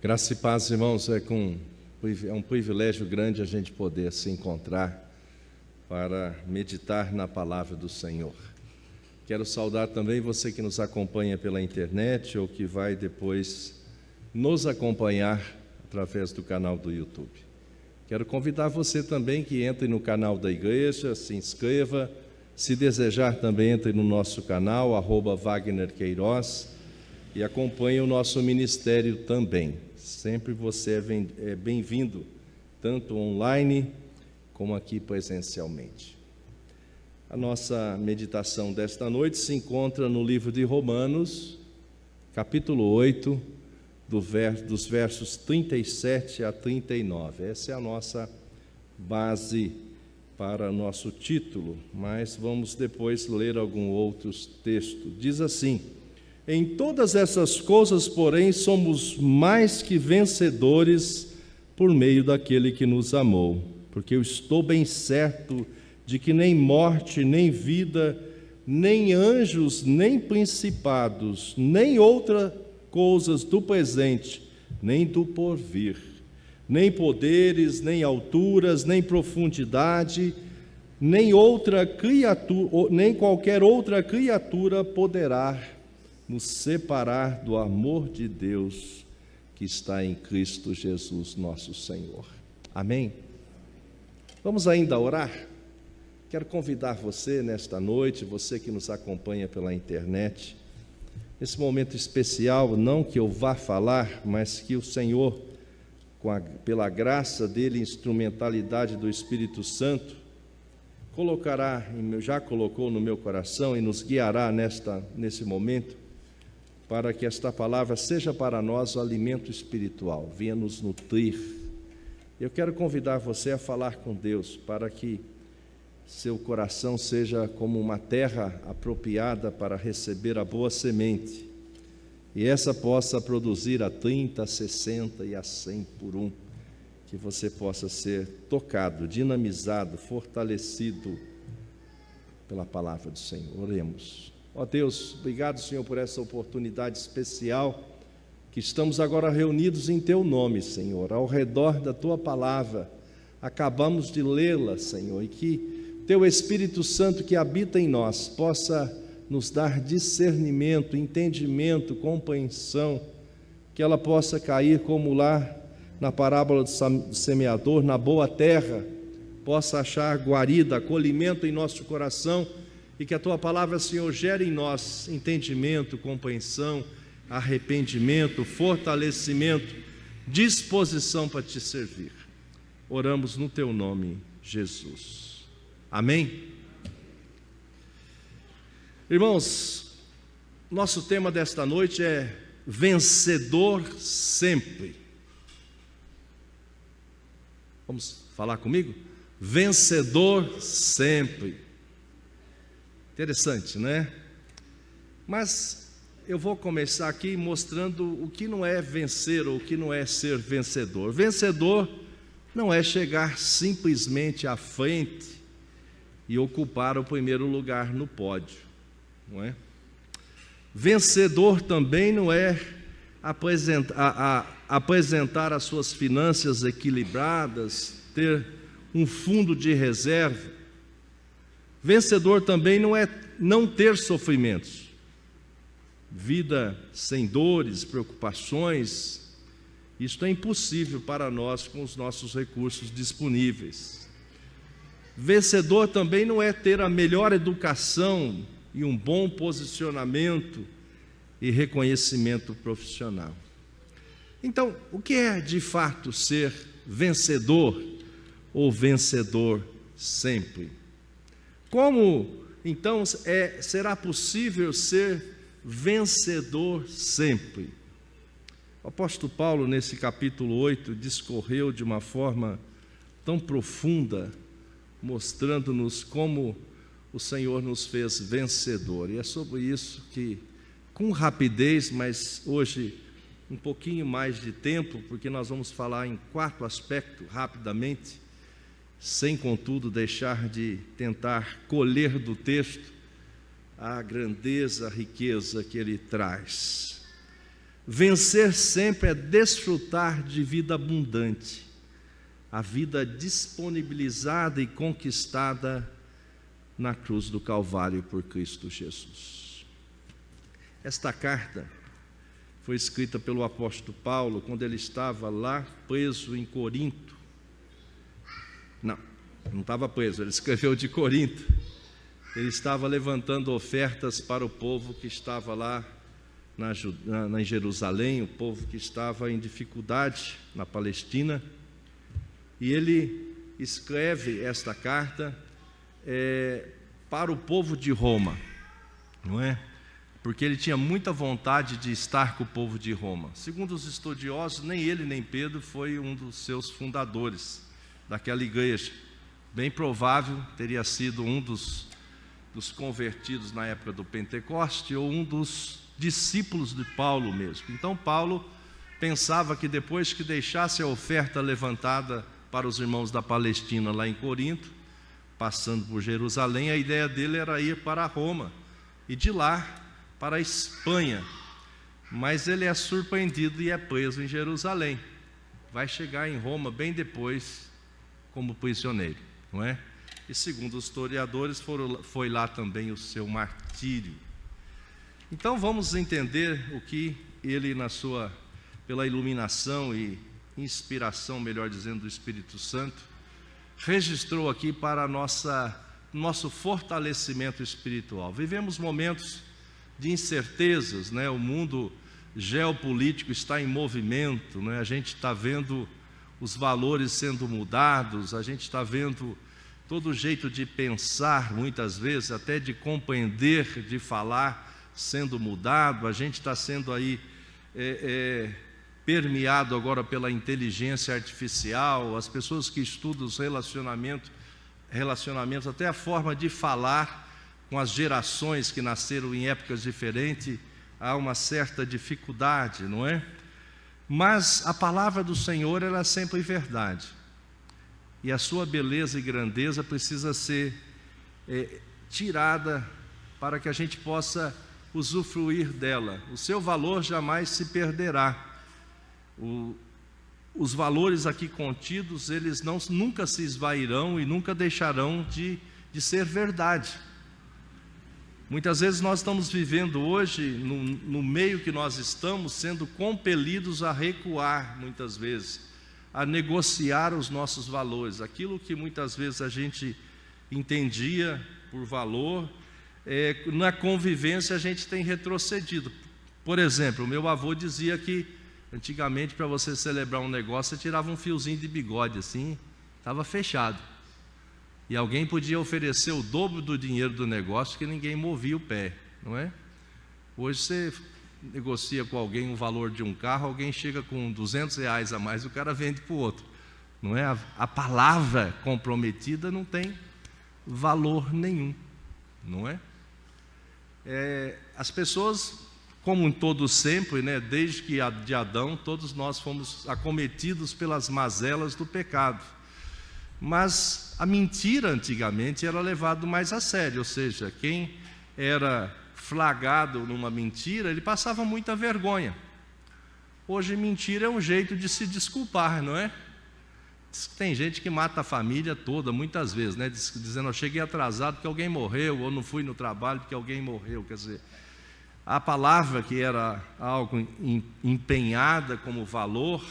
Graça e paz, irmãos, é um privilégio grande a gente poder se encontrar para meditar na palavra do Senhor. Quero saudar também você que nos acompanha pela internet ou que vai depois nos acompanhar através do canal do YouTube. Quero convidar você também que entre no canal da igreja, se inscreva, se desejar também entre no nosso canal, @Wagner Queiroz, e acompanhe o nosso ministério também. Sempre você é bem-vindo, tanto online como aqui presencialmente. A nossa meditação desta noite se encontra no livro de Romanos, capítulo 8, dos versos 37 a 39. Essa é a nossa base para o nosso título, mas vamos depois ler alguns outros textos. Diz assim: em todas essas coisas, porém, somos mais que vencedores por meio daquele que nos amou, porque eu estou bem certo de que nem morte, nem vida, nem anjos, nem principados, nem outras coisas do presente, nem do porvir, nem poderes, nem alturas, nem profundidade, nem qualquer outra criatura poderá nos separar do amor de Deus que está em Cristo Jesus, nosso Senhor. Amém? Vamos ainda orar? Quero convidar você nesta noite, você que nos acompanha pela internet, nesse momento especial, não que eu vá falar, mas que o Senhor, pela graça dele, instrumentalidade do Espírito Santo, já colocou no meu coração e nos guiará nesse momento, para que esta palavra seja para nós o alimento espiritual, venha nos nutrir. Eu quero convidar você a falar com Deus, para que seu coração seja como uma terra apropriada para receber a boa semente, e essa possa produzir a 30, a 60 e a 100 por um, que você possa ser tocado, dinamizado, fortalecido pela palavra do Senhor. Oremos. Ó Deus, obrigado, Senhor, por essa oportunidade especial, que estamos agora reunidos em Teu nome, Senhor, ao redor da Tua palavra. Acabamos de lê-la, Senhor, e que Teu Espírito Santo que habita em nós possa nos dar discernimento, entendimento, compreensão, que ela possa cair como lá na parábola do semeador, na boa terra, possa achar guarida, acolhimento em nosso coração, e que a Tua palavra, Senhor, gere em nós entendimento, compreensão, arrependimento, fortalecimento, disposição para Te servir. Oramos no Teu nome, Jesus. Amém? Irmãos, nosso tema desta noite é vencedor sempre. Vamos falar comigo? Vencedor sempre. Interessante, né? Mas eu vou começar aqui mostrando o que não é vencer ou o que não é ser vencedor. Vencedor não é chegar simplesmente à frente e ocupar o primeiro lugar no pódio, não é? Vencedor também não é apresentar as suas finanças equilibradas, ter um fundo de reserva. Vencedor também não é não ter sofrimentos, vida sem dores, preocupações. Isto é impossível para nós com os nossos recursos disponíveis. Vencedor também não é ter a melhor educação e um bom posicionamento e reconhecimento profissional. Então, o que é de fato ser vencedor ou vencedor sempre? Como, então, será possível ser vencedor sempre? O apóstolo Paulo, nesse capítulo 8, discorreu de uma forma tão profunda, mostrando-nos como o Senhor nos fez vencedor. E é sobre isso que, com rapidez, mas hoje um pouquinho mais de tempo, porque nós vamos falar em 4 aspectos rapidamente, sem contudo deixar de tentar colher do texto a grandeza, a riqueza que ele traz. Vencer sempre é desfrutar de vida abundante, a vida disponibilizada e conquistada na cruz do Calvário por Cristo Jesus. Esta carta foi escrita pelo apóstolo Paulo quando ele estava lá preso em Corinto. Não estava preso, ele escreveu de Corinto. Ele estava levantando ofertas para o povo que estava lá em Jerusalém, o povo que estava em dificuldade na Palestina. E ele escreve esta carta para o povo de Roma, não é? Porque ele tinha muita vontade de estar com o povo de Roma. Segundo os estudiosos, nem ele nem Pedro foi um dos seus fundadores daquela igreja. Bem provável teria sido um dos convertidos na época do Pentecoste ou um dos discípulos de Paulo mesmo. Então Paulo pensava que depois que deixasse a oferta levantada para os irmãos da Palestina lá em Corinto, passando por Jerusalém, a ideia dele era ir para Roma e de lá para a Espanha. Mas ele é surpreendido e é preso em Jerusalém. Vai chegar em Roma bem depois como prisioneiro, não é? E segundo os historiadores, foi lá também o seu martírio. Então vamos entender o que ele, pela iluminação e inspiração, melhor dizendo, do Espírito Santo, registrou aqui para nosso fortalecimento espiritual. Vivemos momentos de incertezas, né? O mundo geopolítico está em movimento, né? A gente está vendo os valores sendo mudados, a gente está vendo todo jeito de pensar, muitas vezes, até de compreender, de falar, sendo mudado. A gente está sendo aí permeado agora pela inteligência artificial, as pessoas que estudam os relacionamentos, até a forma de falar com as gerações que nasceram em épocas diferentes, há uma certa dificuldade, não é? Mas a palavra do Senhor, ela é sempre verdade. E a sua beleza e grandeza precisa ser tirada para que a gente possa usufruir dela. O seu valor jamais se perderá. Os valores aqui contidos, eles nunca se esvairão e nunca deixarão de ser verdade. Muitas vezes nós estamos vivendo hoje, no meio que nós estamos, sendo compelidos a recuar, muitas vezes, a negociar os nossos valores. Aquilo que muitas vezes a gente entendia por valor, na convivência a gente tem retrocedido. Por exemplo, o meu avô dizia que antigamente, para você celebrar um negócio, você tirava um fiozinho de bigode assim, estava fechado. E alguém podia oferecer o dobro do dinheiro do negócio que ninguém movia o pé, não é? Hoje você negocia com alguém um valor de um carro, alguém chega com R$200 a mais, o cara vende para o outro, não é? A palavra comprometida não tem valor nenhum, não é? As pessoas, como em todos sempre, né, desde que de Adão, todos nós fomos acometidos pelas mazelas do pecado. Mas a mentira antigamente era levado mais a sério, ou seja, quem era flagrado numa mentira, ele passava muita vergonha. Hoje mentira é um jeito de se desculpar, não é? Tem gente que mata a família toda, muitas vezes, né? Dizendo, eu cheguei atrasado porque alguém morreu, ou não fui no trabalho porque alguém morreu. Quer dizer, a palavra que era algo empenhada como valor,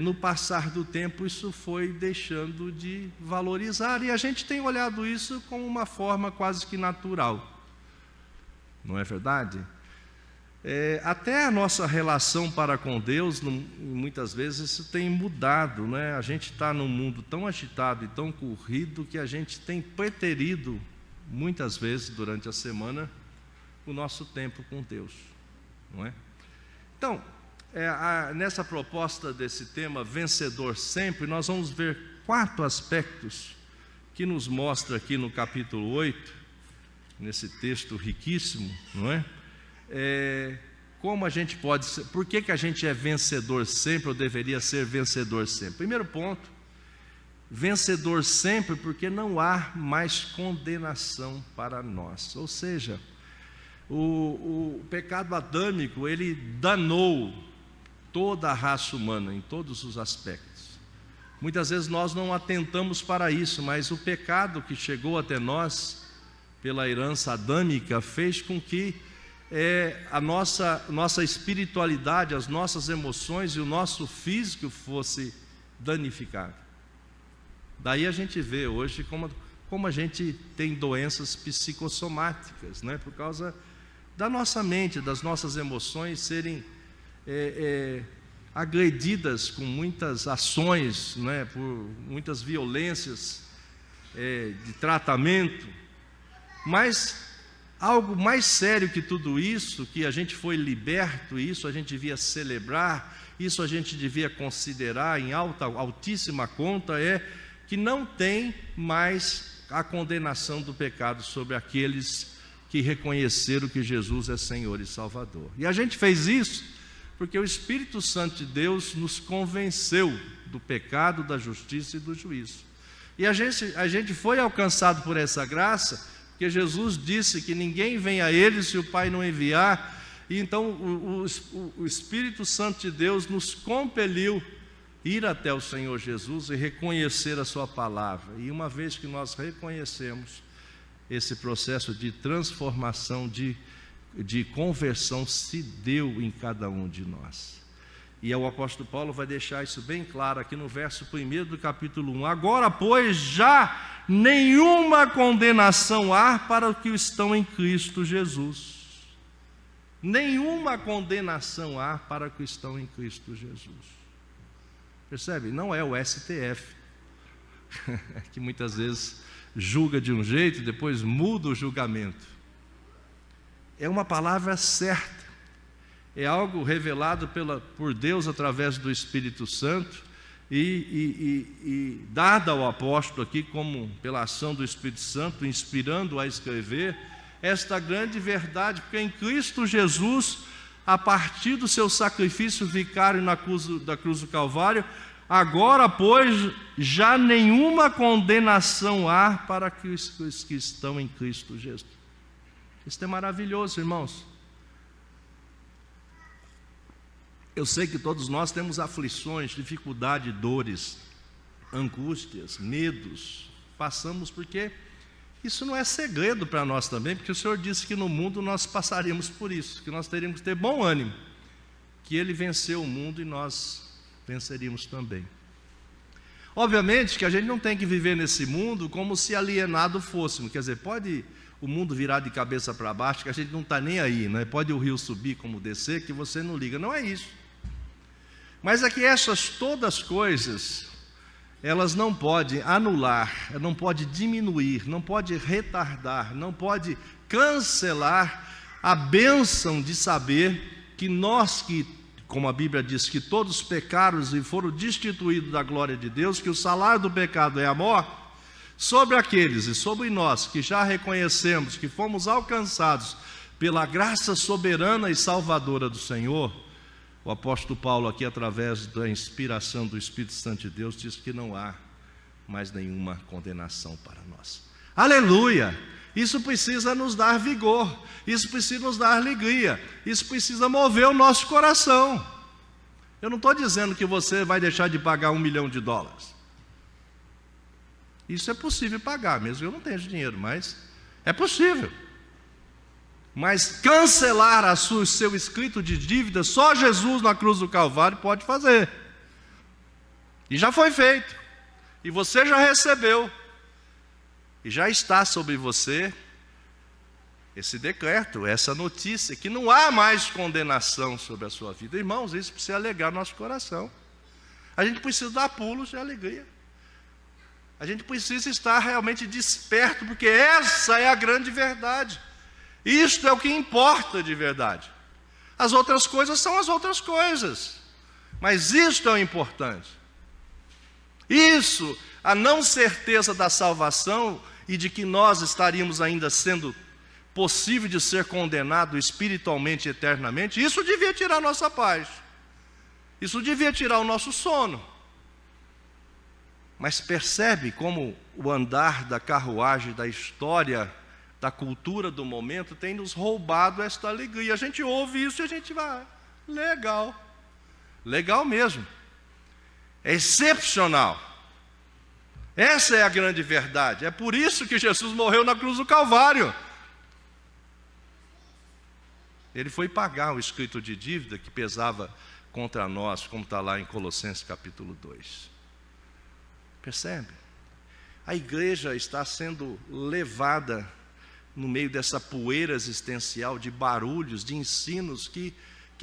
no passar do tempo isso foi deixando de valorizar, e a gente tem olhado isso como uma forma quase que natural, não é verdade? Até a nossa relação para com Deus, muitas vezes isso tem mudado, né? A gente está num mundo tão agitado e tão corrido que a gente tem preterido, muitas vezes durante a semana, o nosso tempo com Deus, não é? Então, nessa proposta desse tema, vencedor sempre, nós vamos ver 4 aspectos que nos mostra aqui no capítulo 8, nesse texto riquíssimo, não é? como a gente pode ser, por que a gente é vencedor sempre, ou deveria ser vencedor sempre? Primeiro ponto, vencedor sempre porque não há mais condenação para nós. Ou seja, o pecado adâmico, ele danou toda a raça humana em todos os aspectos. Muitas vezes nós não atentamos para isso, mas o pecado que chegou até nós pela herança adâmica fez com que a nossa espiritualidade, as nossas emoções e o nosso físico fosse danificado. Daí a gente vê hoje como a gente tem doenças psicossomáticas, né? Por causa da nossa mente, das nossas emoções serem agredidas com muitas ações, né? Por muitas violências de tratamento. Mas algo mais sério que tudo isso, que a gente foi liberto, isso a gente devia celebrar, isso a gente devia considerar em altíssima conta, é que não tem mais a condenação do pecado sobre aqueles que reconheceram que Jesus é Senhor e Salvador. E a gente fez isso porque o Espírito Santo de Deus nos convenceu do pecado, da justiça e do juízo. E a gente foi alcançado por essa graça, porque Jesus disse que ninguém vem a Ele se o Pai não enviar. E então o Espírito Santo de Deus nos compeliu ir até o Senhor Jesus e reconhecer a sua palavra. E uma vez que nós reconhecemos, esse processo de transformação, de conversão se deu em cada um de nós. E o apóstolo Paulo vai deixar isso bem claro aqui no verso 1 do capítulo 1. Agora, pois, já nenhuma condenação há para os que estão em Cristo Jesus. Nenhuma condenação há para os que estão em Cristo Jesus. Percebe? Não é o STF, que muitas vezes julga de um jeito e depois muda o julgamento. É uma palavra certa. É algo revelado por Deus através do Espírito Santo e dada ao apóstolo aqui como pela ação do Espírito Santo, inspirando a escrever esta grande verdade, porque em Cristo Jesus, a partir do seu sacrifício vicário da cruz do Calvário, agora, pois, já nenhuma condenação há para os que estão em Cristo Jesus. Isso é maravilhoso, irmãos. Eu sei que todos nós temos aflições, dificuldades, dores, angústias, medos. Passamos porque isso não é segredo para nós também, porque o Senhor disse que no mundo nós passaríamos por isso, que nós teríamos que ter bom ânimo, que Ele venceu o mundo e nós venceríamos também. Obviamente que a gente não tem que viver nesse mundo como se alienado fôssemos, quer dizer, pode o mundo virar de cabeça para baixo, que a gente não está nem aí, né? Pode o rio subir como descer, que você não liga, não é isso. Mas é que essas todas coisas, elas não podem anular, não podem diminuir, não podem retardar, não podem cancelar a bênção de saber que nós que, como a Bíblia diz, que todos pecaram e foram destituídos da glória de Deus, que o salário do pecado é a morte, sobre aqueles e sobre nós que já reconhecemos que fomos alcançados pela graça soberana e salvadora do Senhor, o apóstolo Paulo aqui, através da inspiração do Espírito Santo de Deus, diz que não há mais nenhuma condenação para nós. Aleluia! Isso precisa nos dar vigor, isso precisa nos dar alegria, isso precisa mover o nosso coração. Eu não estou dizendo que você vai deixar de pagar $1 milhão. Isso é possível pagar, mesmo eu não tenho dinheiro, mas é possível. Mas cancelar o seu escrito de dívida, só Jesus na cruz do Calvário pode fazer. E já foi feito. E você já recebeu. E já está sobre você esse decreto, essa notícia, que não há mais condenação sobre a sua vida. Irmãos, isso precisa alegrar nosso coração. A gente precisa dar pulos de alegria. A gente precisa estar realmente desperto, porque essa é a grande verdade. Isto é o que importa de verdade. As outras coisas são as outras coisas, mas isto é o importante. Isso, a não certeza da salvação e de que nós estaríamos ainda sendo possível de ser condenado espiritualmente e eternamente, isso devia tirar a nossa paz. Isso devia tirar o nosso sono. Mas percebe como o andar da carruagem, da história, da cultura do momento tem nos roubado esta alegria. A gente ouve isso e a gente vai, legal. Legal mesmo. É excepcional. Essa é a grande verdade. É por isso que Jesus morreu na cruz do Calvário. Ele foi pagar o escrito de dívida que pesava contra nós, como está lá em Colossenses capítulo 2. Percebe? A igreja está sendo levada no meio dessa poeira existencial de barulhos, de ensinos que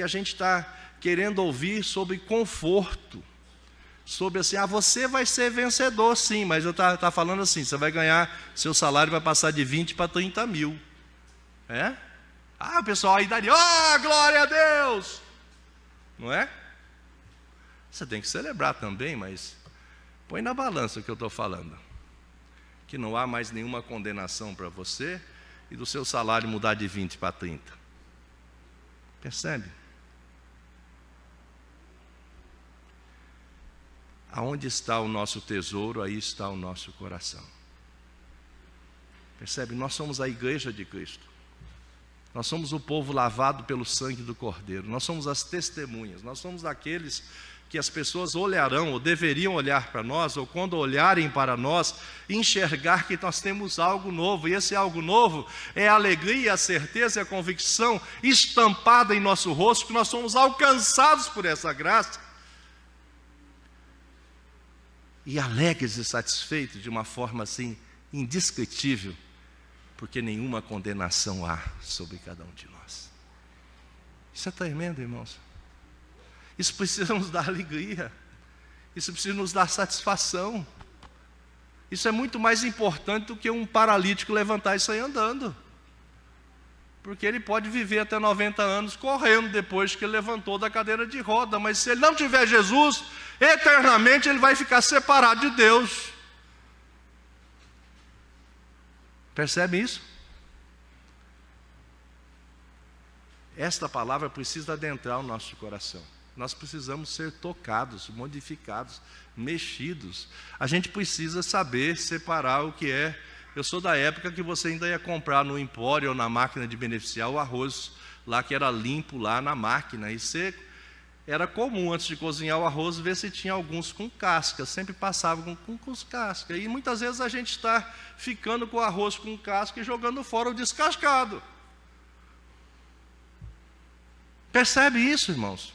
a gente está querendo ouvir sobre conforto, sobre assim, você vai ser vencedor sim, mas eu tá falando assim, você vai ganhar, seu salário vai passar de 20 para 30 mil. É? O pessoal aí daria, glória a Deus! Não é? Você tem que celebrar também, mas põe na balança o que eu estou falando. Que não há mais nenhuma condenação para você e do seu salário mudar de 20 para 30. Percebe? Aonde está o nosso tesouro, aí está o nosso coração. Percebe? Nós somos a igreja de Cristo. Nós somos o povo lavado pelo sangue do Cordeiro. Nós somos as testemunhas. Nós somos aqueles que as pessoas olharão, ou deveriam olhar para nós, ou quando olharem para nós, enxergar que nós temos algo novo. E esse algo novo é a alegria, a certeza e a convicção estampada em nosso rosto, que nós somos alcançados por essa graça. E alegres e satisfeitos de uma forma assim, indescritível, porque nenhuma condenação há sobre cada um de nós. Isso é tremendo, irmãos. Isso precisa nos dar alegria. Isso precisa nos dar satisfação. Isso é muito mais importante do que um paralítico levantar e sair andando. Porque ele pode viver até 90 anos correndo depois que ele levantou da cadeira de roda. Mas se ele não tiver Jesus, eternamente ele vai ficar separado de Deus. Percebe isso? Esta palavra precisa adentrar o nosso coração. Nós precisamos ser tocados, modificados, mexidos. A gente precisa saber separar o que é. Eu sou da época que você ainda ia comprar no empório ou na máquina de beneficiar o arroz lá que era limpo lá na máquina. E era comum antes de cozinhar o arroz ver se tinha alguns com casca. Sempre passava com os cascas. E muitas vezes a gente está ficando com o arroz com casca e jogando fora o descascado. Percebe isso, irmãos?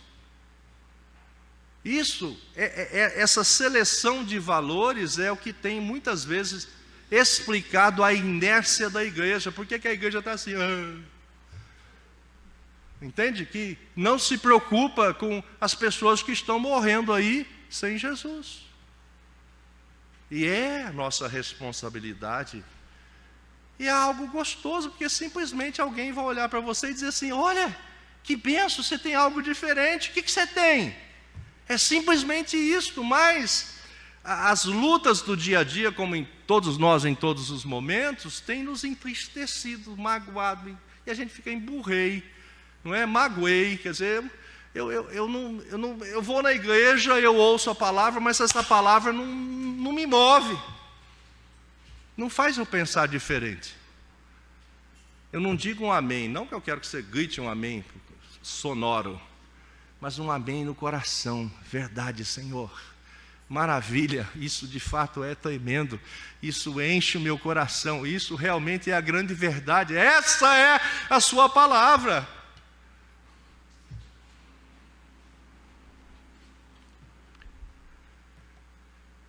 Isso, essa seleção de valores é o que tem muitas vezes explicado a inércia da igreja. Por que a igreja está assim? Entende? Que não se preocupa com as pessoas que estão morrendo aí sem Jesus. E é a nossa responsabilidade. E é algo gostoso, porque simplesmente alguém vai olhar para você e dizer assim, olha, que benção, você tem algo diferente. O que você tem? É simplesmente isto, mas as lutas do dia a dia, como em todos nós, em todos os momentos, têm nos entristecido, magoado, e a gente fica emburrei, não é? Magoei, quer dizer, eu vou na igreja, eu ouço a palavra, mas essa palavra não me move, não faz eu pensar diferente. Eu não digo um amém, não que eu quero que você grite um amém sonoro, mas um amém no coração. Verdade, Senhor, maravilha, isso de fato é tremendo, isso enche o meu coração, isso realmente é a grande verdade, essa é a sua palavra.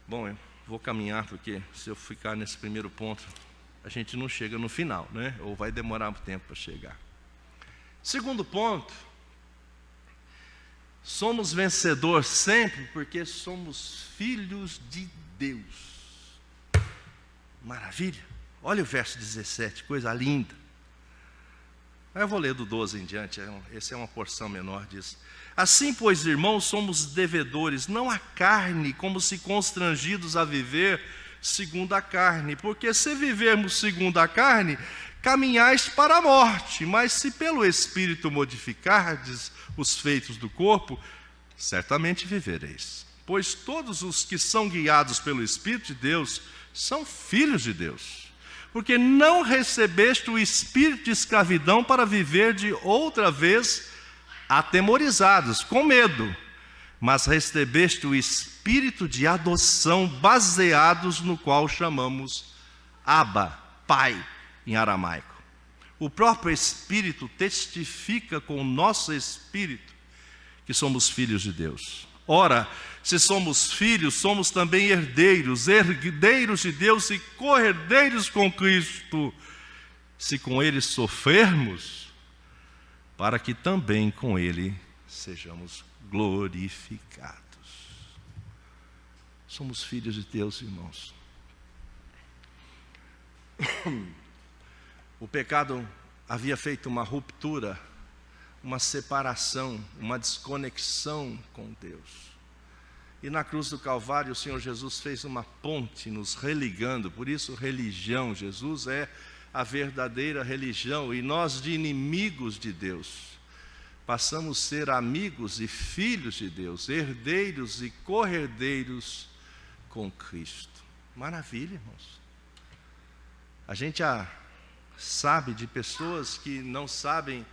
Bom, eu vou caminhar, porque se eu ficar nesse primeiro ponto, a gente não chega no final, né? Ou vai demorar um tempo para chegar. Segundo ponto, somos vencedores sempre porque somos filhos de Deus. Maravilha! Olha o verso 17, coisa linda. Eu vou ler do 12 em diante, essa é uma porção menor disso. Assim, pois, irmãos, somos devedores, não à carne, como se constrangidos a viver segundo a carne. Porque se vivermos segundo a carne, caminhais para a morte, mas se pelo Espírito modificardes os feitos do corpo, certamente vivereis. Pois todos os que são guiados pelo Espírito de Deus são filhos de Deus. Porque não recebeste o espírito de escravidão para viver de outra vez atemorizados, com medo, mas recebeste o espírito de adoção, baseados no qual chamamos Abba, Pai, em aramaico. O próprio Espírito testifica com o nosso espírito que somos filhos de Deus. Ora, se somos filhos, somos também herdeiros, herdeiros de Deus e co-herdeiros com Cristo, se com Ele sofrermos, para que também com Ele sejamos glorificados. Somos filhos de Deus, irmãos. O pecado havia feito uma ruptura, uma separação, uma desconexão com Deus. E na cruz do Calvário o Senhor Jesus fez uma ponte nos religando, por isso religião. Jesus é a verdadeira religião e nós, de inimigos de Deus, passamos a ser amigos e filhos de Deus, herdeiros e co-herdeiros com Cristo. Maravilha, irmãos. A gente já sabe de pessoas que não sabem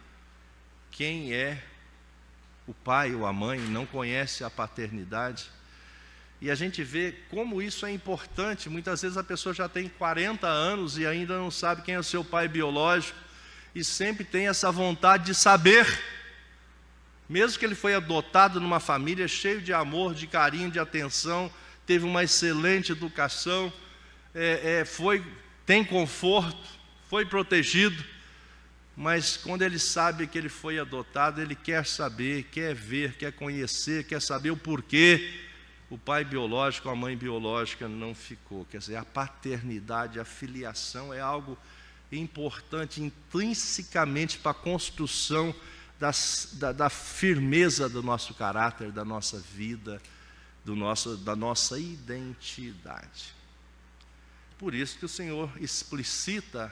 quem é o pai ou a mãe, não conhece a paternidade. E a gente vê como isso é importante. Muitas vezes a pessoa já tem 40 anos e ainda não sabe quem é o seu pai biológico, e sempre tem essa vontade de saber, mesmo que ele foi adotado numa família cheio de amor, de carinho, de atenção, teve uma excelente educação, tem conforto, foi protegido, mas quando ele sabe que ele foi adotado, ele quer saber, quer ver, quer conhecer, quer saber o porquê o pai biológico, a mãe biológica não ficou. Quer dizer, a paternidade, a filiação é algo importante intrinsecamente para a construção da firmeza do nosso caráter, da nossa vida, da nossa identidade. Por isso que o Senhor explicita,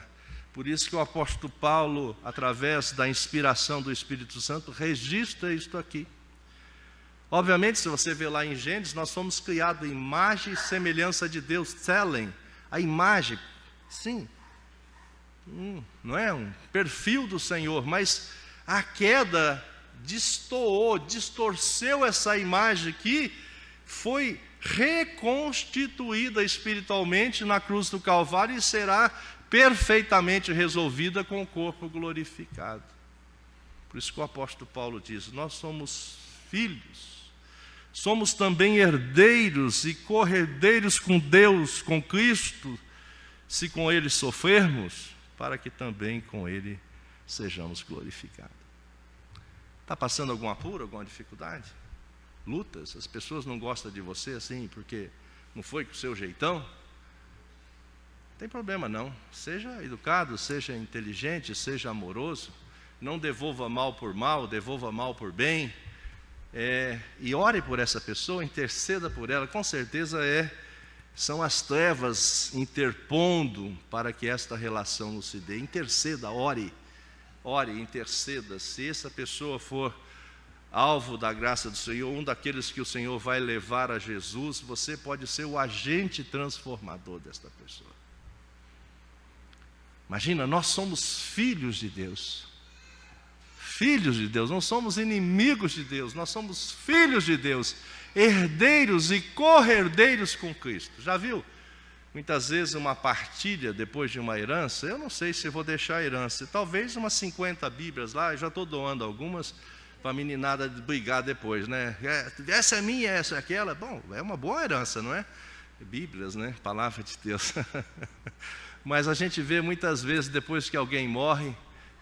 por isso que o apóstolo Paulo, através da inspiração do Espírito Santo, registra isto aqui. Obviamente, se você ver lá em Gênesis, nós fomos criados em imagem e semelhança de Deus, Tselem, a imagem, sim, não é um perfil do Senhor, mas a queda distorceu essa imagem que foi reconstituída espiritualmente na cruz do Calvário e será perfeitamente resolvida com o corpo glorificado. Por isso que o apóstolo Paulo diz: nós somos filhos, somos também herdeiros e co-herdeiros com Deus, com Cristo, se com Ele sofrermos, para que também com Ele sejamos glorificados. Está passando algum apuro, alguma dificuldade? Lutas? As pessoas não gostam de você assim porque não foi com o seu jeitão? Não tem problema não. Seja educado, seja inteligente, seja amoroso. Não devolva mal por mal, devolva mal por bem. E ore por essa pessoa, interceda por ela. Com certeza são as trevas interpondo para que esta relação não se dê. Interceda, ore, interceda. Se essa pessoa for alvo da graça do Senhor, um daqueles que o Senhor vai levar a Jesus, você pode ser o agente transformador desta pessoa. Imagina, nós somos filhos de Deus. Filhos de Deus, não somos inimigos de Deus, nós somos filhos de Deus, herdeiros e co-herdeiros com Cristo. Já viu? Muitas vezes uma partilha depois de uma herança, eu não sei se vou deixar a herança, talvez umas 50 Bíblias lá, eu já estou doando algumas, para a meninada brigar depois, né? Essa é minha, essa é aquela. Bom, é uma boa herança, não é? Bíblias, né? Palavra de Deus. Mas a gente vê muitas vezes, depois que alguém morre,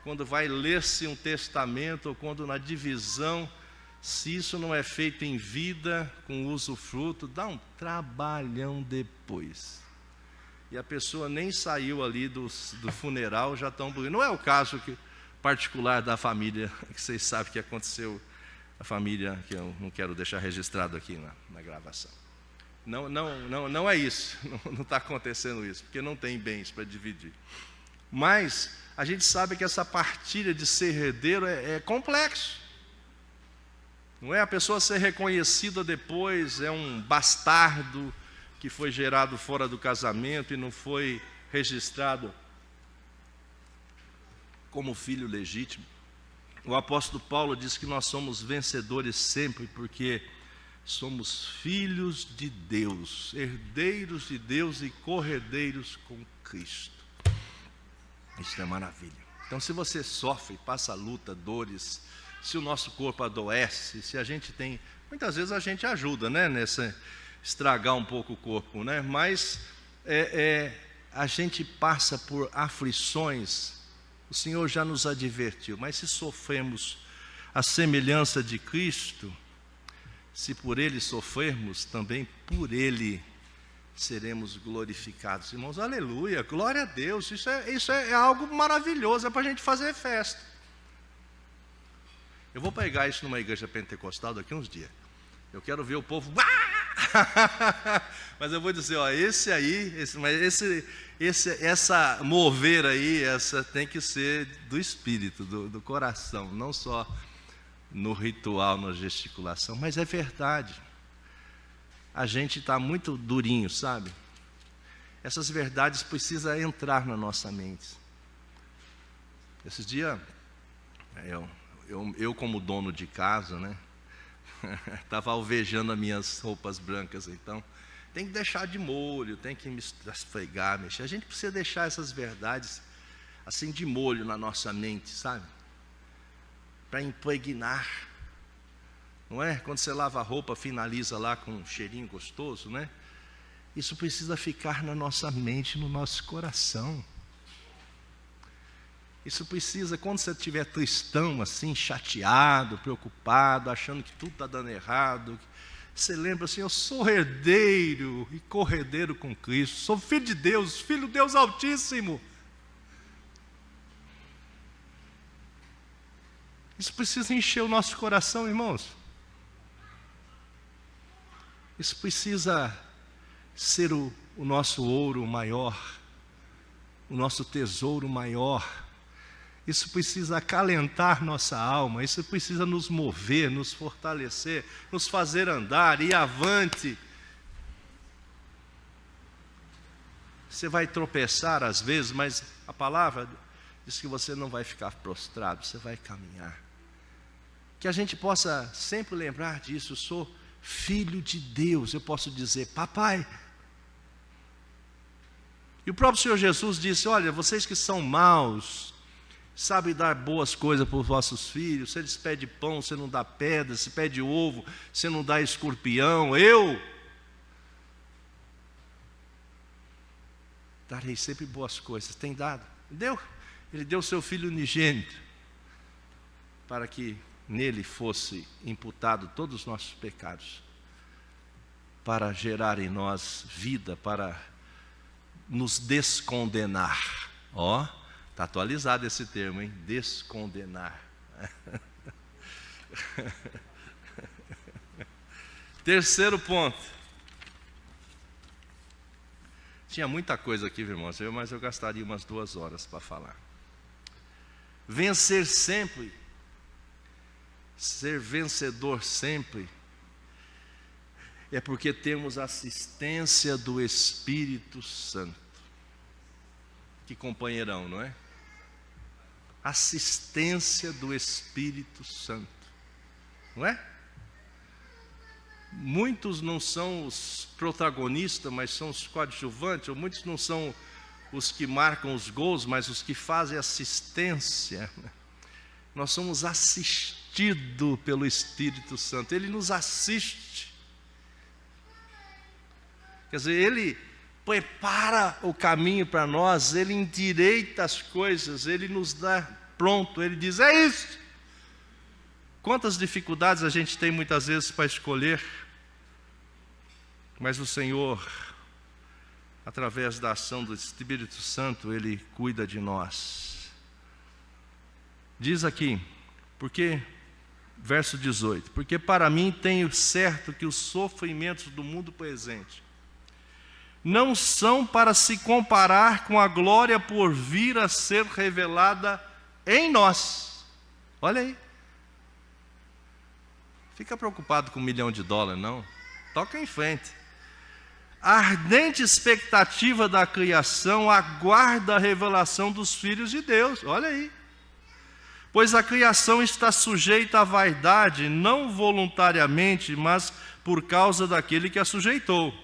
quando vai ler-se um testamento, ou quando na divisão, se isso não é feito em vida, com usufruto, dá um trabalhão depois. E a pessoa nem saiu ali do funeral, já estão... Não é o caso particular da família, que vocês sabem que aconteceu, a família, que eu não quero deixar registrado aqui na gravação. Não é isso, não está acontecendo isso, porque não tem bens para dividir. Mas a gente sabe que essa partilha de ser herdeiro é complexo. Não é a pessoa ser reconhecida depois, é um bastardo que foi gerado fora do casamento e não foi registrado como filho legítimo. O apóstolo Paulo diz que nós somos vencedores sempre, porque somos filhos de Deus, herdeiros de Deus e corredeiros com Cristo. Isso é maravilha. Então, se você sofre, passa luta, dores, se o nosso corpo adoece, se a gente tem... Muitas vezes a gente ajuda, né, nessa estragar um pouco o corpo, né? Mas a gente passa por aflições. O Senhor já nos advertiu, mas se sofremos a semelhança de Cristo, se por Ele sofrermos, também por Ele seremos glorificados. Irmãos, aleluia, glória a Deus, isso é algo maravilhoso, é para a gente fazer festa. Eu vou pregar isso numa igreja pentecostal daqui a uns dias. Eu quero ver o povo... Mas eu vou dizer, ó, essa mover aí, essa tem que ser do espírito, do coração, não só no ritual, na gesticulação, mas é verdade. A gente está muito durinho, sabe? Essas verdades precisam entrar na nossa mente. Esses dias, eu como dono de casa, né? Estava alvejando as minhas roupas brancas, então tem que deixar de molho, tem que esfregar, mexer. A gente precisa deixar essas verdades assim de molho na nossa mente, sabe? Para impregnar, não é? Quando você lava a roupa, finaliza lá com um cheirinho gostoso, né? Isso precisa ficar na nossa mente, no nosso coração. Isso precisa, quando você estiver tristão, assim, chateado, preocupado, achando que tudo está dando errado, você lembra assim, eu sou herdeiro e corredeiro com Cristo, sou filho de Deus, filho de Deus Altíssimo. Isso precisa encher o nosso coração, irmãos. Isso precisa ser o nosso ouro maior, o nosso tesouro maior. Isso precisa acalentar nossa alma, isso precisa nos mover, nos fortalecer, nos fazer andar, ir avante. Você vai tropeçar às vezes, mas a palavra diz que você não vai ficar prostrado, você vai caminhar. Que a gente possa sempre lembrar disso, eu sou filho de Deus, eu posso dizer, papai. E o próprio Senhor Jesus disse, olha, vocês que são maus, sabe dar boas coisas para os vossos filhos, se eles pedem pão, você não dá pedra, se pede ovo, você não dá escorpião, eu darei sempre boas coisas. Tem dado? Deu. Ele deu o seu Filho unigênito, para que nele fosse imputado todos os nossos pecados, para gerar em nós vida, para nos descondenar. Ó, está atualizado esse termo, hein? Descondenar. Terceiro ponto. Tinha muita coisa aqui, irmãos, mas eu gastaria umas 2 horas para falar. Vencer sempre, ser vencedor sempre, é porque temos assistência do Espírito Santo. Que companheirão, não é? Assistência do Espírito Santo, não é? Muitos não são os protagonistas, mas são os coadjuvantes, ou muitos não são os que marcam os gols, mas os que fazem assistência. Nós somos assistidos pelo Espírito Santo, Ele nos assiste. Quer dizer, Ele prepara o caminho para nós, Ele endireita as coisas, Ele nos dá pronto, Ele diz, é isso. Quantas dificuldades a gente tem muitas vezes para escolher, mas o Senhor, através da ação do Espírito Santo, Ele cuida de nós. Diz aqui, porque, verso 18, porque para mim tenho certo que os sofrimentos do mundo presente não são para se comparar com a glória por vir a ser revelada em nós. Olha aí. Fica preocupado com $1 milhão, não. Toca em frente. A ardente expectativa da criação aguarda a revelação dos filhos de Deus. Olha aí. Pois a criação está sujeita à vaidade, não voluntariamente, mas por causa daquele que a sujeitou,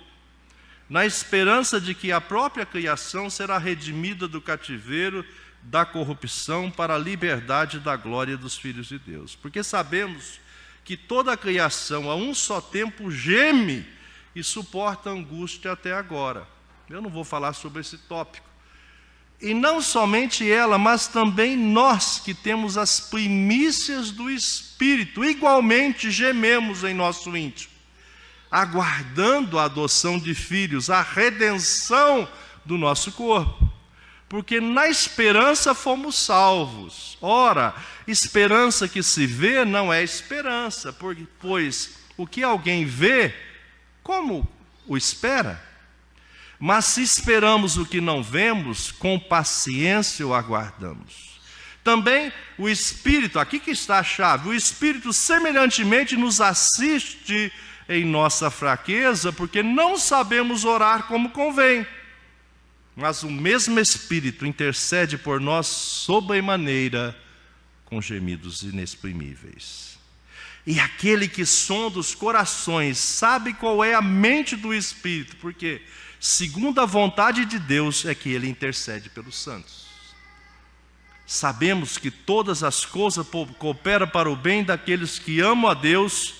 na esperança de que a própria criação será redimida do cativeiro da corrupção para a liberdade da glória dos filhos de Deus. Porque sabemos que toda a criação a um só tempo geme e suporta angústia até agora. Eu não vou falar sobre esse tópico. E não somente ela, mas também nós que temos as primícias do Espírito, igualmente gememos em nosso íntimo, aguardando a adoção de filhos, a redenção do nosso corpo. Porque na esperança fomos salvos. Ora, esperança que se vê não é esperança, pois o que alguém vê, como o espera? Mas se esperamos o que não vemos, com paciência o aguardamos. Também o Espírito, aqui que está a chave, o Espírito semelhantemente nos assiste em nossa fraqueza, porque não sabemos orar como convém. Mas o mesmo Espírito intercede por nós sobremaneira, com gemidos inexprimíveis. E aquele que sonda os corações sabe qual é a mente do Espírito, porque segundo a vontade de Deus é que ele intercede pelos santos. Sabemos que todas as coisas cooperam para o bem daqueles que amam a Deus,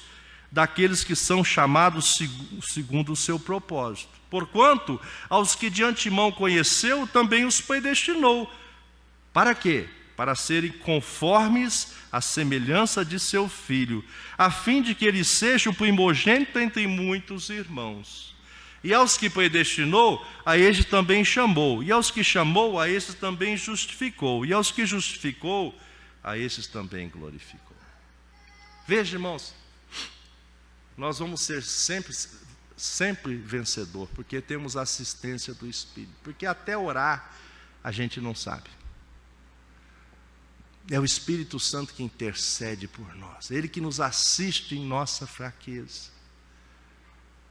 daqueles que são chamados segundo o seu propósito. Porquanto, aos que de antemão conheceu, também os predestinou. Para quê? Para serem conformes à semelhança de seu Filho, a fim de que ele seja o primogênito entre muitos irmãos. E aos que predestinou, a estes também chamou. E aos que chamou, a estes também justificou. E aos que justificou, a estes também glorificou. Veja, irmãos, nós vamos ser sempre vencedor, porque temos a assistência do Espírito. Porque até orar, a gente não sabe. É o Espírito Santo que intercede por nós. Ele que nos assiste em nossa fraqueza.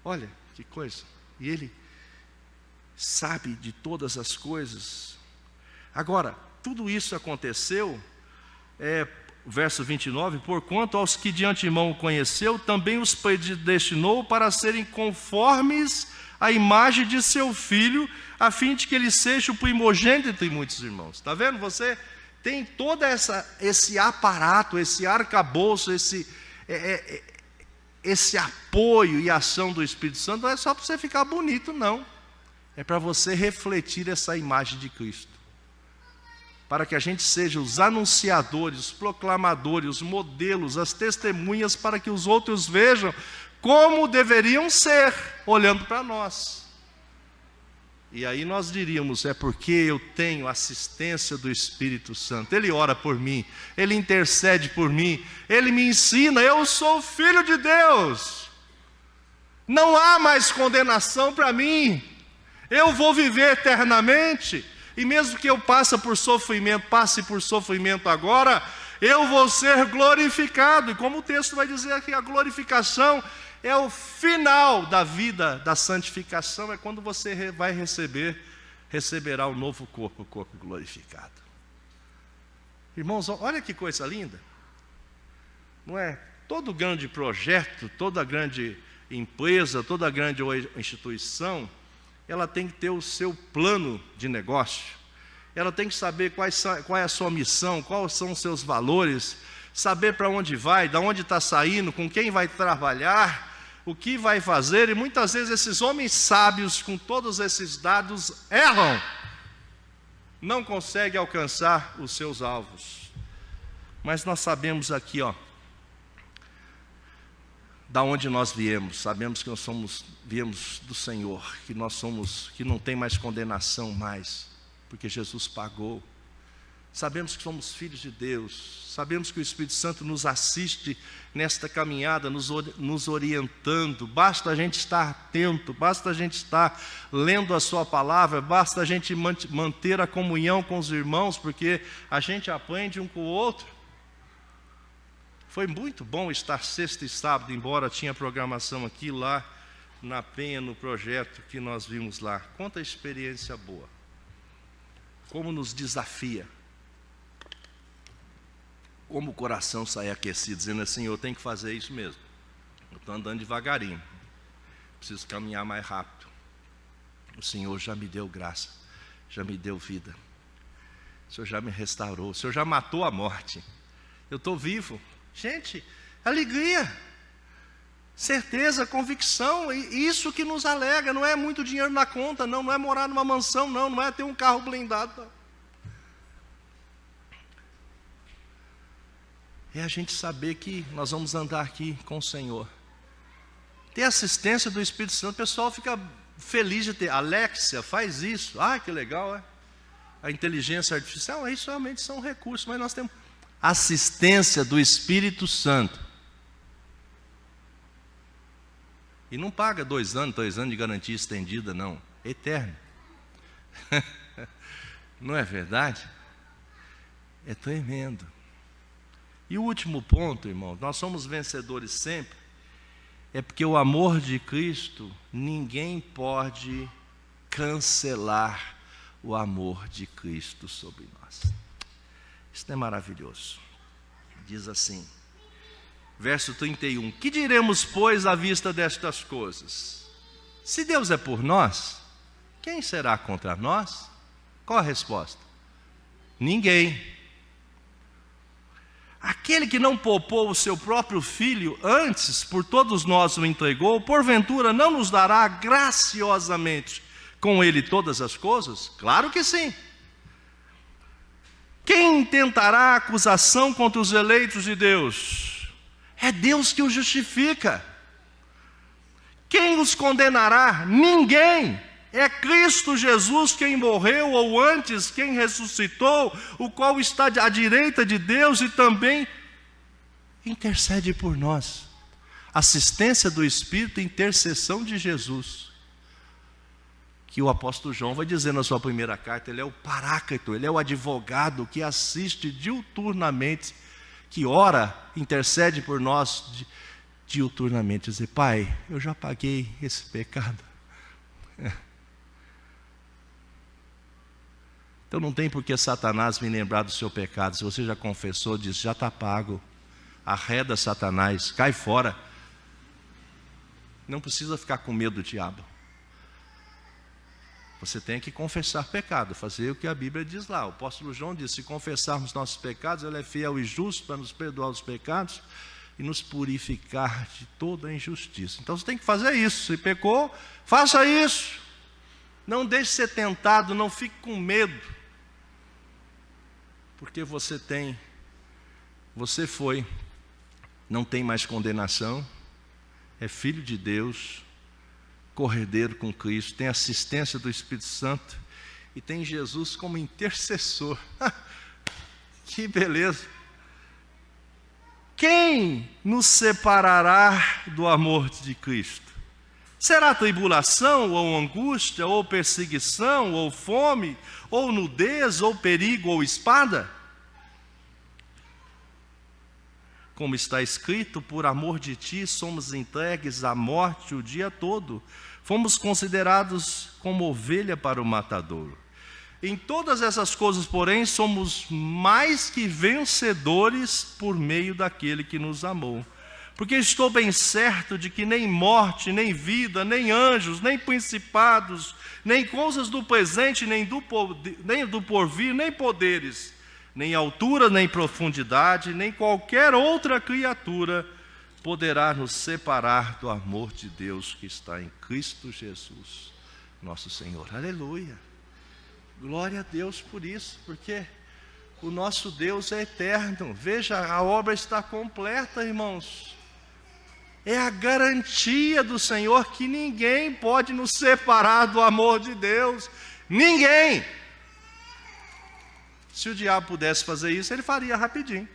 Olha, que coisa. E Ele sabe de todas as coisas. Agora, tudo isso aconteceu, verso 29, porquanto aos que de antemão conheceu, também os predestinou para serem conformes à imagem de seu Filho, a fim de que ele seja o primogênito entre muitos irmãos. Está vendo? Você tem todo esse aparato, esse arcabouço, esse apoio e ação do Espírito Santo. Não é só para você ficar bonito, não. É para você refletir essa imagem de Cristo. Para que a gente seja os anunciadores, os proclamadores, os modelos, as testemunhas, para que os outros vejam como deveriam ser, olhando para nós. E aí nós diríamos, é porque eu tenho assistência do Espírito Santo. Ele ora por mim, Ele intercede por mim, Ele me ensina, eu sou filho de Deus. Não há mais condenação para mim. Eu vou viver eternamente. E mesmo que eu passe por sofrimento agora, eu vou ser glorificado. E como o texto vai dizer aqui, a glorificação é o final da vida da santificação, é quando você receberá o novo corpo, o corpo glorificado. Irmãos, olha que coisa linda. Não é? Todo grande projeto, toda grande empresa, toda grande instituição, ela tem que ter o seu plano de negócio. Ela tem que saber qual é a sua missão, quais são os seus valores, saber para onde vai, de onde está saindo, com quem vai trabalhar, o que vai fazer. E muitas vezes esses homens sábios, com todos esses dados, erram, não conseguem alcançar os seus alvos. Mas nós sabemos aqui, da onde nós viemos. Sabemos que viemos do Senhor, que não tem mais condenação mais, porque Jesus pagou. Sabemos que somos filhos de Deus, sabemos que o Espírito Santo nos assiste nesta caminhada, nos orientando. Basta a gente estar atento, basta a gente estar lendo a sua palavra, basta a gente manter a comunhão com os irmãos, porque a gente aprende um com o outro. Foi muito bom estar sexta e sábado, embora tinha programação aqui, lá na Penha, no projeto que nós vimos lá. Quanta experiência boa, como nos desafia. Como o coração sai aquecido, dizendo assim, eu tenho que fazer isso mesmo. Eu estou andando devagarinho, preciso caminhar mais rápido. O Senhor já me deu graça, já me deu vida. O Senhor já me restaurou, o Senhor já matou a morte. Eu estou vivo. Gente, alegria, certeza, convicção, isso que nos alegra. Não é muito dinheiro na conta, não é morar numa mansão, não é ter um carro blindado, não. É a gente saber que nós vamos andar aqui com o Senhor. Ter assistência do Espírito Santo, o pessoal fica feliz de ter. Alexia, faz isso. Ah, que legal, é? A inteligência artificial, isso realmente são recursos, mas nós temos assistência do Espírito Santo. E não paga 2 anos, 3 anos de garantia estendida, não. Eterno. Não é verdade? É tremendo. E o último ponto, irmão, nós somos vencedores sempre, é porque o amor de Cristo, ninguém pode cancelar o amor de Cristo sobre nós. Isso é maravilhoso. Diz assim, verso 31, que diremos, pois, à vista destas coisas? Se Deus é por nós, quem será contra nós? Qual a resposta? Ninguém. Aquele que não poupou o seu próprio filho, antes por todos nós o entregou, porventura não nos dará graciosamente com ele todas as coisas? Claro que sim. Quem intentará acusação contra os eleitos de Deus? É Deus que os justifica. Quem os condenará? Ninguém. É Cristo Jesus quem morreu, ou antes, quem ressuscitou, o qual está à direita de Deus e também intercede por nós. Assistência do Espírito, intercessão de Jesus. Que o apóstolo João vai dizer na sua primeira carta, ele é o paráclito, ele é o advogado que assiste diuturnamente, que ora, intercede por nós diuturnamente. Dizer, Pai, eu já paguei esse pecado. Então não tem por que Satanás me lembrar do seu pecado. Se você já confessou, diz, já está pago. Arreda Satanás, cai fora. Não precisa ficar com medo do diabo. Você tem que confessar pecado, fazer o que a Bíblia diz lá. O apóstolo João diz, se confessarmos nossos pecados, ele é fiel e justo para nos perdoar os pecados e nos purificar de toda a injustiça. Então você tem que fazer isso. Se pecou, faça isso. Não deixe ser tentado, não fique com medo. Porque você foi, não tem mais condenação, é filho de Deus, cordeiro com Cristo, tem assistência do Espírito Santo e tem Jesus como intercessor. Que beleza! Quem nos separará do amor de Cristo? Será tribulação, ou angústia, ou perseguição, ou fome, ou nudez, ou perigo, ou espada? Como está escrito, por amor de ti somos entregues à morte o dia todo. Fomos considerados como ovelha para o matadouro. Em todas essas coisas, porém, somos mais que vencedores por meio daquele que nos amou. Porque estou bem certo de que nem morte, nem vida, nem anjos, nem principados, nem coisas do presente, nem do porvir, nem poderes, nem altura, nem profundidade, nem qualquer outra criatura poderá nos separar do amor de Deus que está em Cristo Jesus, nosso Senhor. Aleluia! Glória a Deus por isso, porque o nosso Deus é eterno. Veja, a obra está completa, irmãos. É a garantia do Senhor que ninguém pode nos separar do amor de Deus. Ninguém. Se o diabo pudesse fazer isso, ele faria rapidinho.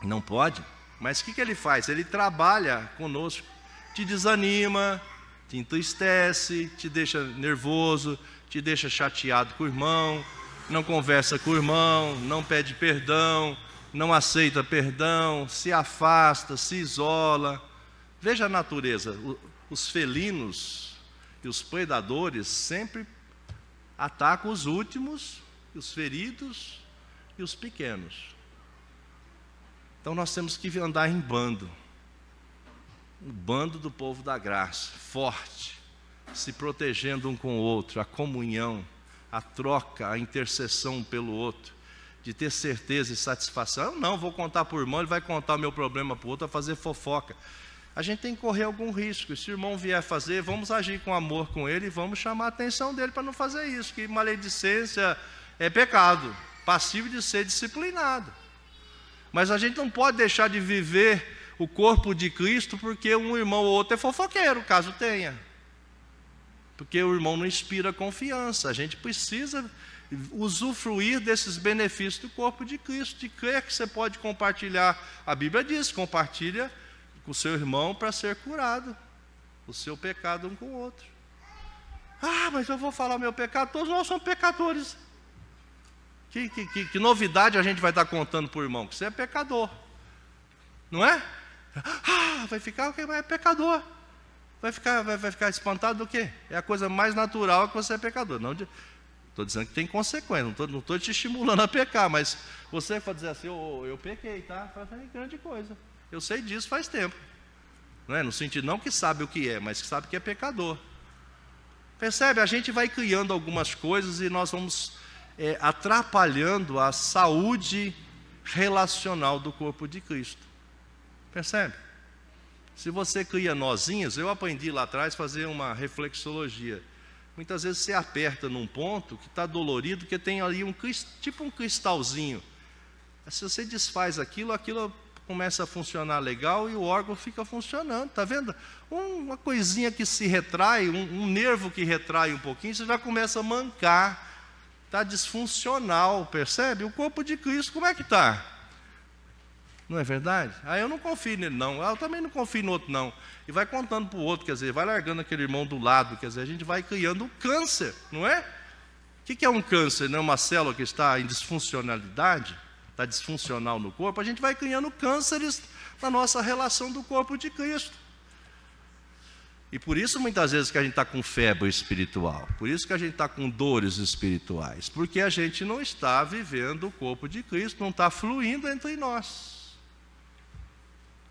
Não pode. Mas o que ele faz? Ele trabalha conosco, te desanima, te entristece, te deixa nervoso, te deixa chateado com o irmão, não conversa com o irmão, não pede perdão, não aceita perdão, se afasta, se isola. Veja a natureza, os felinos e os predadores sempre atacam os últimos, os feridos e os pequenos. Então nós temos que andar em bando, o bando do povo da graça, forte, se protegendo um com o outro, a comunhão, a troca, a intercessão um pelo outro, de ter certeza e satisfação. Eu não vou contar para o irmão, ele vai contar o meu problema para o outro, vai fazer fofoca. A gente tem que correr algum risco, e se o irmão vier fazer, vamos agir com amor com ele e vamos chamar a atenção dele para não fazer isso, que maledicência é pecado, passível de ser disciplinado. Mas a gente não pode deixar de viver o corpo de Cristo porque um irmão ou outro é fofoqueiro, caso tenha. Porque o irmão não inspira confiança. A gente precisa usufruir desses benefícios do corpo de Cristo, de crer que você pode compartilhar. A Bíblia diz, compartilha com o seu irmão para ser curado, o seu pecado um com o outro. Ah, mas eu vou falar meu pecado, todos nós somos pecadores. Que novidade a gente vai estar contando para o irmão? Que você é pecador, não é? Ah, vai ficar o que? É pecador. Vai ficar espantado do quê? É a coisa mais natural que você é pecador. Não, estou dizendo que tem consequência, não estou te estimulando a pecar, mas você vai dizer assim, eu pequei, tá? É grande coisa. Eu sei disso faz tempo. Não é? No sentido não que sabe o que é, mas que sabe que é pecador. Percebe? A gente vai criando algumas coisas e nós vamos atrapalhando a saúde relacional do corpo de Cristo. Percebe? Se você cria nozinhos, eu aprendi lá atrás a fazer uma reflexologia. Muitas vezes você aperta num ponto que está dolorido, que tem ali tipo um cristalzinho. Se você desfaz aquilo começa a funcionar legal e o órgão fica funcionando, está vendo? Uma coisinha que se retrai, um nervo que retrai um pouquinho, você já começa a mancar, está disfuncional, percebe? O corpo de Cristo, como é que está? Não é verdade? Eu não confio nele não, eu também não confio no outro não. E vai contando para o outro, quer dizer, vai largando aquele irmão do lado, quer dizer, a gente vai criando um câncer, não é? O que é um câncer? Não é uma célula que está em disfuncionalidade? Está disfuncional no corpo? A gente vai criando cânceres na nossa relação do corpo de Cristo. E por isso muitas vezes que a gente está com febre espiritual, por isso que a gente está com dores espirituais, porque a gente não está vivendo o corpo de Cristo, não está fluindo entre nós.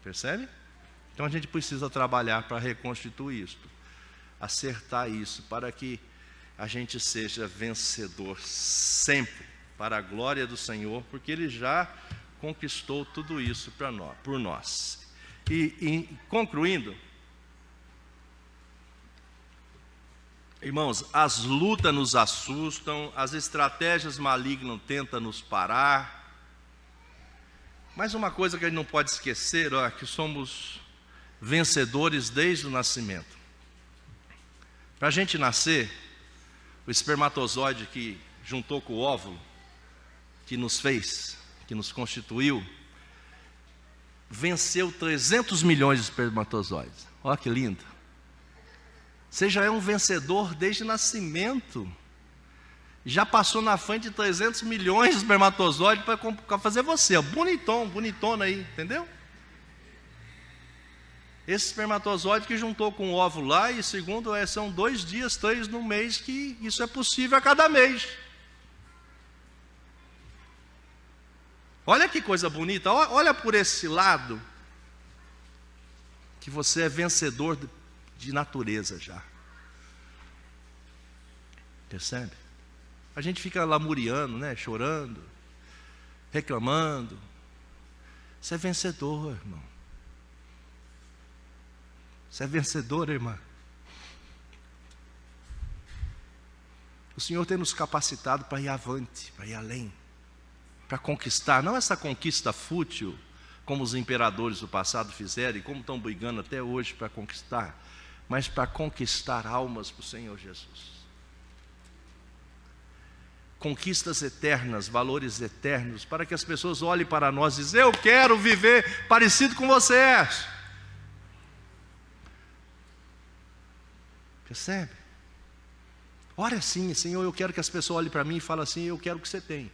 Percebe? Então a gente precisa trabalhar para reconstituir isto, acertar isso, para que a gente seja vencedor sempre, para a glória do Senhor, porque Ele já conquistou tudo isso por nós. E concluindo, irmãos, as lutas nos assustam, as estratégias malignas tentam nos parar. Mas uma coisa que a gente não pode esquecer é que somos vencedores desde o nascimento. Para a gente nascer, o espermatozoide que juntou com o óvulo, que nos fez, que nos constituiu, venceu 300 milhões de espermatozoides. Olha que lindo. Você já é um vencedor desde o nascimento. Já passou na frente de 300 milhões de espermatozoides para fazer você. Bonitona aí, entendeu? Esse espermatozoide que juntou com o óvulo lá, e segundo, são 2 dias, 3 no mês, que isso é possível a cada mês. Olha que coisa bonita, olha por esse lado, que você é vencedor de natureza já. Percebe? A gente fica lamuriando, né? Chorando, reclamando. Você é vencedor, irmão. Você é vencedor, irmã. O Senhor tem nos capacitado para ir avante, para ir além, para conquistar, não essa conquista fútil, como os imperadores do passado fizeram e como estão brigando até hoje para conquistar, mas para conquistar almas para o Senhor Jesus. conquistas eternas, valores eternos, para que as pessoas olhem para nós e dizem: eu quero viver parecido com você. Percebe? Ora assim: Senhor, eu quero que as pessoas olhem para mim e falem assim: eu quero o que você tem.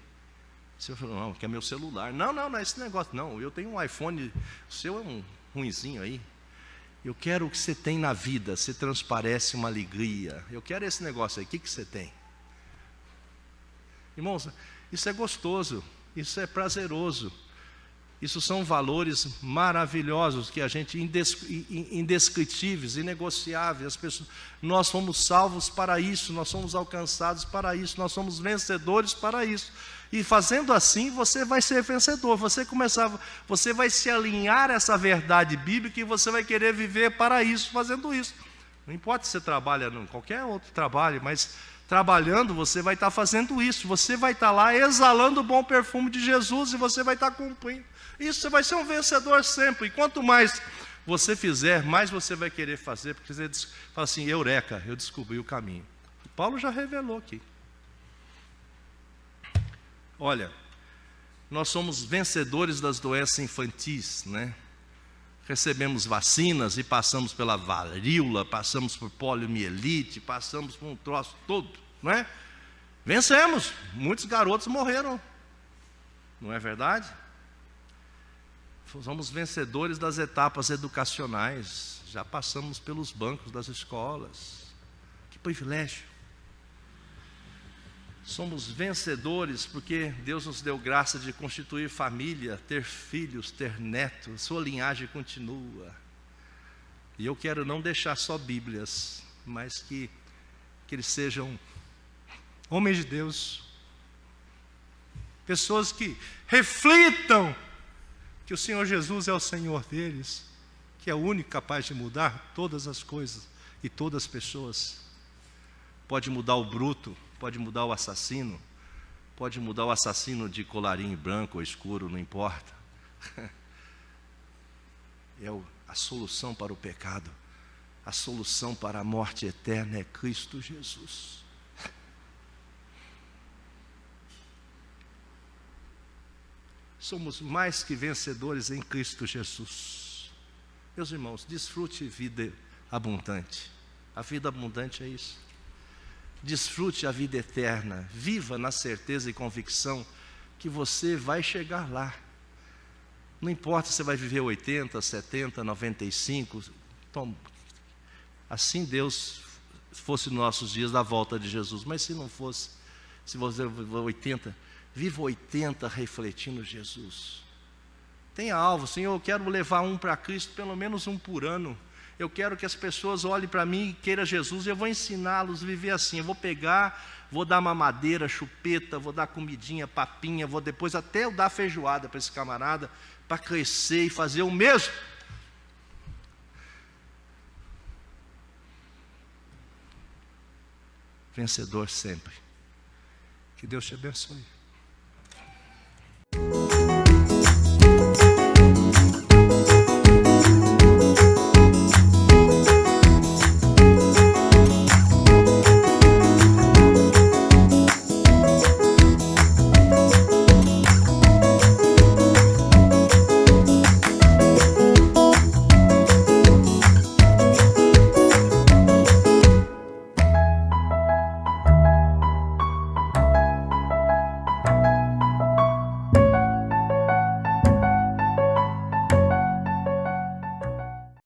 Você falou: não, que é meu celular. Não é esse negócio. Não, eu tenho um iPhone, o seu é um ruinzinho aí. Eu quero o que você tem na vida. Você transparece uma alegria. Eu quero esse negócio aí. O que você tem? Irmãos, isso é gostoso, isso é prazeroso. Isso são valores maravilhosos que a gente indescritíveis, inegociáveis. As pessoas, nós fomos salvos para isso, nós somos alcançados para isso, nós somos vencedores para isso. E fazendo assim, você vai ser vencedor. Você vai se alinhar a essa verdade bíblica e você vai querer viver para isso, fazendo isso. Não importa se você trabalha em qualquer outro trabalho, mas trabalhando, você vai estar fazendo isso. Você vai estar lá exalando o bom perfume de Jesus e você vai estar cumprindo. Isso, você vai ser um vencedor sempre. E quanto mais você fizer, mais você vai querer fazer, porque você fala assim: eureka, eu descobri o caminho. Paulo já revelou aqui. Olha, nós somos vencedores das doenças infantis, né? Recebemos vacinas e passamos pela varíola, passamos por poliomielite, passamos por um troço todo, não é? Vencemos, muitos garotos morreram, não é verdade? Somos vencedores das etapas educacionais, já passamos pelos bancos das escolas, que privilégio. Somos vencedores porque Deus nos deu graça de constituir família, ter filhos, ter netos, sua linhagem continua. E eu quero não deixar só Bíblias, mas que eles sejam homens de Deus, pessoas que reflitam que o Senhor Jesus é o Senhor deles, que é o único capaz de mudar todas as coisas e todas as pessoas. Pode mudar o bruto, pode mudar o assassino, pode mudar o assassino de colarinho branco ou escuro, não importa. É a solução para o pecado, a solução para a morte eterna é Cristo Jesus. Somos mais que vencedores em Cristo Jesus. Meus irmãos, desfrute vida abundante. A vida abundante é isso. Desfrute a vida eterna. Viva na certeza e convicção que você vai chegar lá. Não importa se você vai viver 80, 70, 95. Então, assim Deus fosse nos nossos dias da volta de Jesus. Mas se não fosse, se você viver 80, viva 80 refletindo Jesus. Tenha alvo: Senhor, eu quero levar um para Cristo, pelo menos um por ano. Eu quero que as pessoas olhem para mim e queiram Jesus, e eu vou ensiná-los a viver assim. Eu vou pegar, vou dar mamadeira, chupeta, vou dar comidinha, papinha, vou depois até eu dar feijoada para esse camarada, para crescer e fazer o mesmo. Vencedor sempre. Que Deus te abençoe.